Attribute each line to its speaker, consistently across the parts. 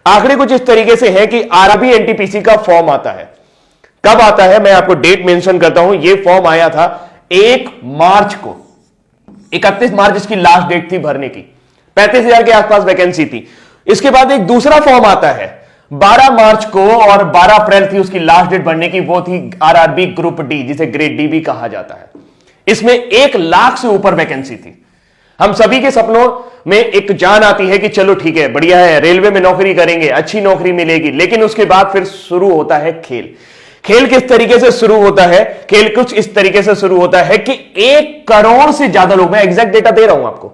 Speaker 1: आंकड़े कुछ इस तरीके से है कि आरआरबी एनटीपीसी का फॉर्म आता है। कब आता है मैं आपको डेट मेंशन करता हूं। यह फॉर्म आया था 1 मार्च को, 31 मार्च इसकी लास्ट डेट थी भरने की। 35,000 के आसपास वैकेंसी थी। इसके बाद एक दूसरा फॉर्म आता है 12 मार्च को, और 12 अप्रैल थी उसकी लास्ट डेट भरने की। वो थी आरआरबी ग्रुप डी, जिसे ग्रेड डी भी कहा जाता है। इसमें 1 लाख से ऊपर वैकेंसी थी। हम सभी के सपनों में एक जान आती है कि चलो ठीक है, बढ़िया है, रेलवे में नौकरी करेंगे, अच्छी नौकरी मिलेगी। लेकिन उसके बाद फिर शुरू होता है खेल। खेल किस तरीके से शुरू होता है? खेल कुछ इस तरीके से शुरू होता है कि 1 करोड़ से ज्यादा लोग, मैं एग्जैक्ट डेटा दे रहा हूं आपको,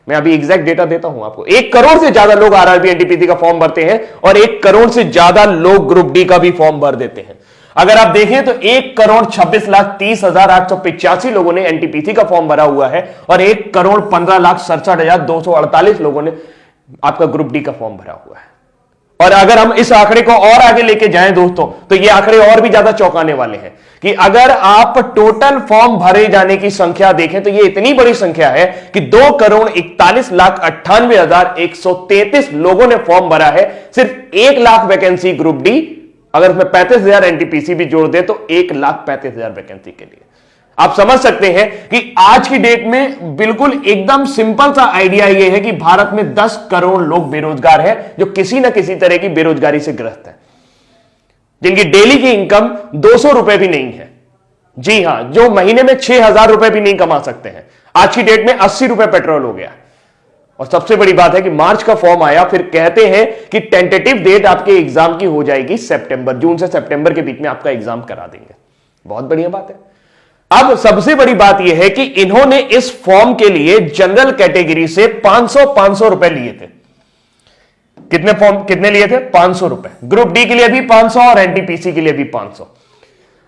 Speaker 1: मैं अभी एग्जैक्ट डेटा देता हूं आपको, 1 करोड़ से ज्यादा लोग आरआरबी एनटीपीसी का फॉर्म भरते हैं और 1 करोड़ से ज्यादा लोग ग्रुप डी का भी फॉर्म भर देते हैं। अगर आप देखें तो 1,26,30,885 लोगों ने एनटीपीसी का फॉर्म भरा हुआ है और 1,15,67,248 लोगों ने आपका ग्रुप डी का फॉर्म भरा हुआ है। और अगर हम इस आंकड़े को और आगे लेके जाएं दोस्तों, तो ये आंकड़े और भी ज्यादा चौंकाने वाले हैं कि अगर आप टोटल फॉर्म भरे जाने की संख्या देखें तो ये इतनी बड़ी संख्या है कि 2,41,98,133 लोगों ने फॉर्म भरा है। सिर्फ 1 लाख वैकेंसी ग्रुप डी, अगर उसमें 35,000 एनटीपीसी भी जोड़ दे तो 1,35,000 वैकेंसी के लिए। आप समझ सकते हैं कि आज की डेट में बिल्कुल एकदम सिंपल सा आइडिया यह है कि भारत में 10 करोड़ लोग बेरोजगार हैं, जो किसी ना किसी तरह की बेरोजगारी से ग्रस्त है, जिनकी डेली की इनकम 200 रुपए भी नहीं है। जी हां, जो महीने में 6,000 रुपए भी नहीं कमा सकते हैं। आज की डेट में 80 रुपए पेट्रोल हो गया। और सबसे बड़ी बात है कि मार्च का फॉर्म आया, फिर कहते हैं कि टेंटेटिव डेट आपके एग्जाम की हो जाएगी सितंबर, जून से सितंबर के बीच में आपका एग्जाम करा देंगे। बहुत बढ़िया बात है। अब सबसे बड़ी बात यह है कि इन्होंने इस फॉर्म के लिए जनरल कैटेगरी से 500 रुपए लिए थे। कितने लिए थे? 500 रुपए। ग्रुप डी के लिए भी 500 और एनटीपीसी के लिए भी 500।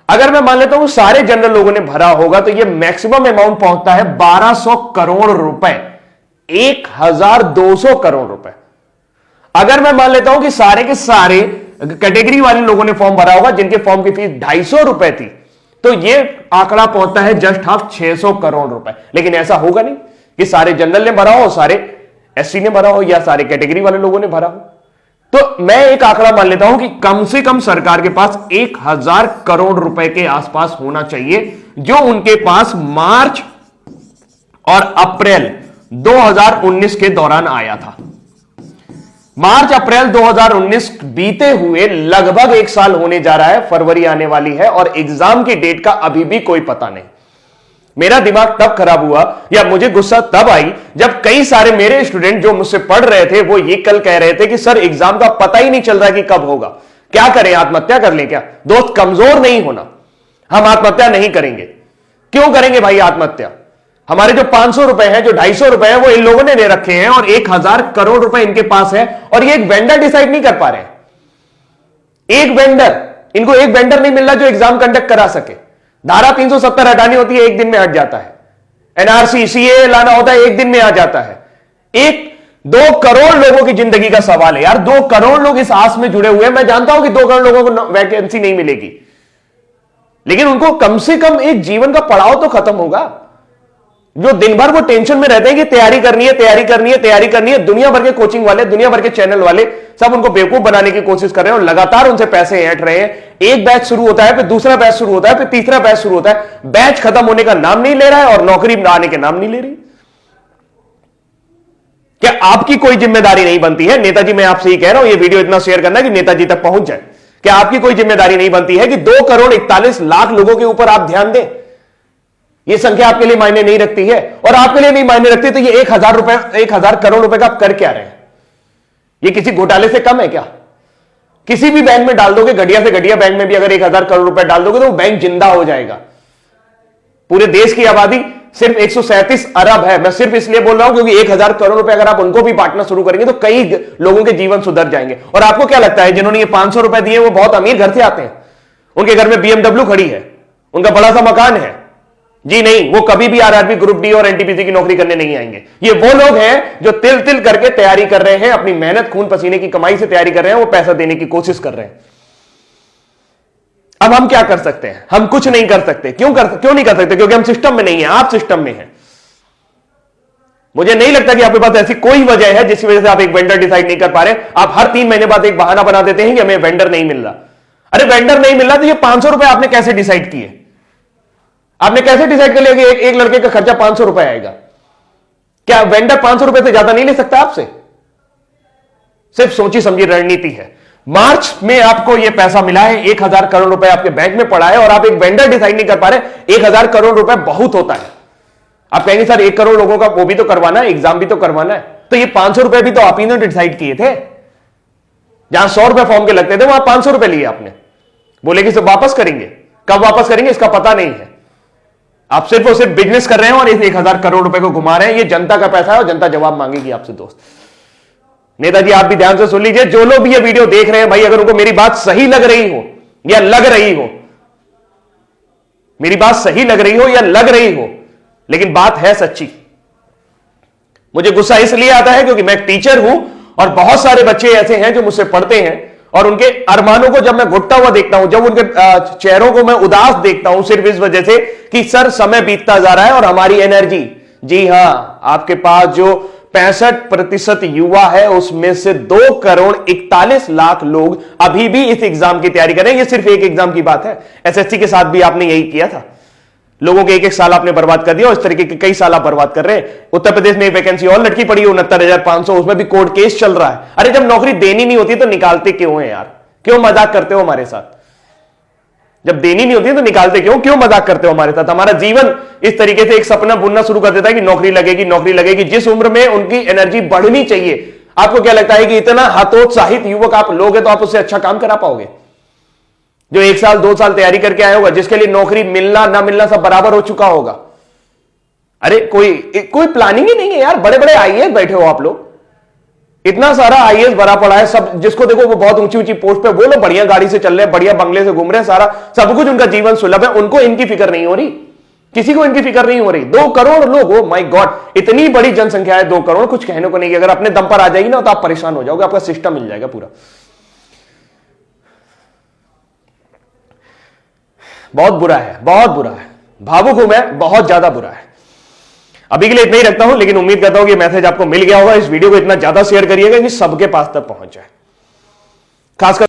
Speaker 1: अगर मैं मान लेता हूं सारे जनरल लोगों ने भरा होगा तो यह मैक्सिमम अमाउंट पहुंचता है 1200 करोड़ रुपए, 1,200 करोड़ रुपए। अगर मैं मान लेता हूं कि सारे के सारे कैटेगरी वाले लोगों ने फॉर्म भरा होगा जिनके फॉर्म की फीस 250 रुपए थी, तो यह आंकड़ा पहुंचता है जस्ट हाफ 600 करोड़ रुपए। लेकिन ऐसा होगा नहीं कि सारे जनरल ने भरा हो, सारे एससी ने भरा हो या सारे कैटेगरी वाले लोगों ने भरा हो। तो मैं एक आंकड़ा मान लेता हूं कि कम से कम सरकार के पास 1,000 करोड़ रुपए के आसपास होना चाहिए, जो उनके पास मार्च और अप्रैल 2019 के दौरान आया था। मार्च अप्रैल 2019 बीते हुए लगभग 1 साल होने जा रहा है, फरवरी आने वाली है और एग्जाम की डेट का अभी भी कोई पता नहीं। मेरा दिमाग तब खराब हुआ या मुझे गुस्सा तब आई जब कई सारे मेरे स्टूडेंट जो मुझसे पढ़ रहे थे वो ये कल कह रहे थे कि सर एग्जाम का पता ही नहीं चल रहा कि कब होगा, क्या करें, आत्महत्या कर लें क्या? दोस्त, कमजोर नहीं होना, हम आत्महत्या नहीं करेंगे। क्यों करेंगे भाई आत्महत्या? हमारे जो 500 रुपए हैं, जो 250 रुपए हैं, वो इन लोगों ने दे रखे हैं और 1,000 करोड़ रुपए इनके पास है और ये एक वेंडर डिसाइड नहीं कर पा रहे हैं। एक वेंडर, इनको एक वेंडर नहीं मिल रहा जो एग्जाम कंडक्ट करा सके। धारा 370 हटानी होती है, 1 दिन में हट जाता है। एनआरसी सीए लाना होता है, 1 दिन में आ जाता है। 2 करोड़ लोगों की जिंदगी का सवाल है यार। 2 करोड़ लोग इस आस में जुड़े हुए हैं। मैं जानता हूं कि 2 करोड़ लोगों को वैकेंसी नहीं मिलेगी, लेकिन उनको कम से कम एक जीवन का पड़ाव तो खत्म होगा। जो दिन भर वो टेंशन में रहते हैं कि तैयारी करनी है, तैयारी करनी है, तैयारी करनी है। दुनिया भर के कोचिंग वाले, दुनिया भर के चैनल वाले सब उनको बेवकूफ बनाने की कोशिश कर रहे हैं और लगातार उनसे पैसे ऐंठ रहे हैं। एक बैच शुरू होता है, फिर दूसरा बैच शुरू होता है, फिर तीसरा बैच शुरू होता है। बैच खत्म होने का नाम नहीं ले रहा है और नौकरी आने के नाम नहीं ले रही। क्या आपकी कोई जिम्मेदारी नहीं बनती है? नेताजी, मैं आपसे ही कह रहा हूं, ये वीडियो इतना शेयर करना कि नेताजी तक पहुंच जाए। क्या आपकी कोई जिम्मेदारी नहीं बनती है कि 2 करोड़ 41 लाख लोगों के ऊपर आप ध्यान दें? यह संख्या आपके लिए मायने नहीं रखती है और आपके लिए नहीं मायने रखती तो ये 1,000 करोड़ रुपए का आप कर क्या रहे हैं? ये किसी घोटाले से कम है क्या? किसी भी बैंक में डाल दोगे, घटिया से घटिया बैंक में भी अगर 1,000 करोड़ रुपए डाल दोगे तो वो बैंक जिंदा हो जाएगा। पूरे देश की आबादी सिर्फ 137 अरब है। मैं सिर्फ इसलिए बोल रहा हूं क्योंकि 1,000 करोड़ रुपए अगर आप उनको भी बांटना शुरू करेंगे तो कई लोगों के जीवन सुधर जाएंगे। और आपको क्या लगता है जिन्होंने ये 500 रुपए दिए वो बहुत अमीर घर से आते हैं? उनके घर में BMW खड़ी है, उनका बड़ा सा मकान है? जी नहीं, वो कभी भी आरआरबी ग्रुप डी और एनटीपीसी की नौकरी करने नहीं आएंगे। ये वो लोग हैं जो तिल तिल करके तैयारी कर रहे हैं, अपनी मेहनत खून पसीने की कमाई से तैयारी कर रहे हैं, वो पैसा देने की कोशिश कर रहे हैं। अब हम क्या कर सकते हैं? हम कुछ नहीं कर सकते। क्यों नहीं कर सकते? क्योंकि हम सिस्टम में नहीं है, आप सिस्टम में हैं। मुझे नहीं लगता कि आपके पास ऐसी कोई वजह है जिसकी वजह से आप एक वेंडर डिसाइड नहीं कर पा रहे। आप हर 3 महीने बाद एक बहाना बना देते हैं कि हमें वेंडर नहीं मिल रहा। अरे वेंडर नहीं मिल रहा तो ये 500 रुपए आपने कैसे डिसाइड किए? आपने कैसे डिसाइड कर लिया कि एक लड़के का खर्चा 500 रुपए आएगा? क्या वेंडर 500 रुपए से ज्यादा नहीं ले सकता आपसे? सिर्फ सोची समझी रणनीति है। मार्च में आपको यह पैसा मिला है, 1000 करोड़ रुपए आपके बैंक में पड़ा है और आप एक वेंडर डिसाइड नहीं कर पा रहे। 1000 करोड़ रुपए बहुत होता है। आप कहेंगे सर 1 करोड़ लोगों का वो भी तो करवाना है, एग्जाम भी तो करवाना है। तो ये 500 रुपए भी तो आप ही ने डिसाइड किए थे। जहां 100 रुपए फॉर्म के लगते थे वहां 500 रुपए लिए आपने। बोले कि सब वापस करेंगे, कब वापस करेंगे इसका पता नहीं है। आप सिर्फ और सिर्फ बिजनेस कर रहे हैं और इस 1000 करोड़ रुपए को घुमा रहे हैं। ये जनता का पैसा है और जनता जवाब मांगेगी आपसे दोस्त। नेताजी आप भी ध्यान से सुन लीजिए, जो लोग भी ये वीडियो देख रहे हैं भाई, अगर उनको मेरी बात सही लग रही हो या लग रही हो, मेरी बात सही लग रही हो या लग रही हो, लेकिन बात है सच्ची। मुझे गुस्सा इसलिए आता है क्योंकि मैं एक टीचर हूं और बहुत सारे बच्चे ऐसे हैं जो मुझसे पढ़ते हैं और उनके अरमानों को जब मैं घुटता हुआ देखता हूं, जब उनके चेहरों को मैं उदास देखता हूं सिर्फ इस वजह से कि सर समय बीतता जा रहा है और हमारी एनर्जी, जी हां, आपके पास जो 65% युवा है उसमें से 2,41,00,000 लोग अभी भी इस एग्जाम की तैयारी कर रहे हैं। ये सिर्फ एक एग्जाम की बात है। एसएससी के साथ भी आपने यही किया था। लोगों के एक साल आपने बर्बाद कर दिया और इस तरीके के कई साल आप बर्बाद कर रहे हैं। उत्तर प्रदेश में एक वैकेंसी और लटकी पड़ी है 69,500, उसमें भी कोर्ट केस चल रहा है। अरे जब नौकरी देनी नहीं होती तो निकालते क्यों है यार? क्यों मजाक करते हो हमारे साथ? जब देनी नहीं होती तो निकालते क्यों मजाक करते हो हमारे साथ? हमारा जीवन इस तरीके से एक सपना बुनना शुरू कर देता है कि नौकरी लगेगी, नौकरी लगेगी। जिस उम्र में उनकी एनर्जी बढ़नी चाहिए, आपको क्या लगता है कि इतना हतोत्साहित युवक आप लोग हैं तो आप उससे अच्छा काम करा पाओगे? जो 1 साल 2 साल तैयारी करके आया होगा, जिसके लिए नौकरी मिलना ना मिलना सब बराबर हो चुका होगा। अरे कोई प्लानिंग ही नहीं है यार। बड़े बड़े आईएएस बैठे हो आप लोग, इतना सारा आईएएस भरा पड़ा है, सब जिसको देखो वो बहुत ऊंची ऊंची पोस्ट पे, वो लोग बढ़िया गाड़ी से चल रहे हैं, बढ़िया बंगले से घूम रहे हैं, सारा सब कुछ उनका जीवन सुलभ है। उनको इनकी फिक्र नहीं हो रही, किसी को इनकी फिक्र नहीं हो रही। 2 करोड़ लोग, ओ माय गॉड, इतनी बड़ी जनसंख्या है 2 करोड़, कुछ कहने को नहीं। अगर अपने दम पर आ जाएगी ना तो आप परेशान हो जाओगे, आपका सिस्टम मिल जाएगा पूरा। बहुत बुरा है, बहुत बुरा है। भावुक हूं मैं, बहुत ज्यादा बुरा है। अभी के लिए इतना ही रखता हूं, लेकिन उम्मीद करता हूं कि मैसेज आपको मिल गया होगा। इस वीडियो को इतना ज्यादा शेयर करिएगा कि सबके पास तक पहुंच जाए, खासकर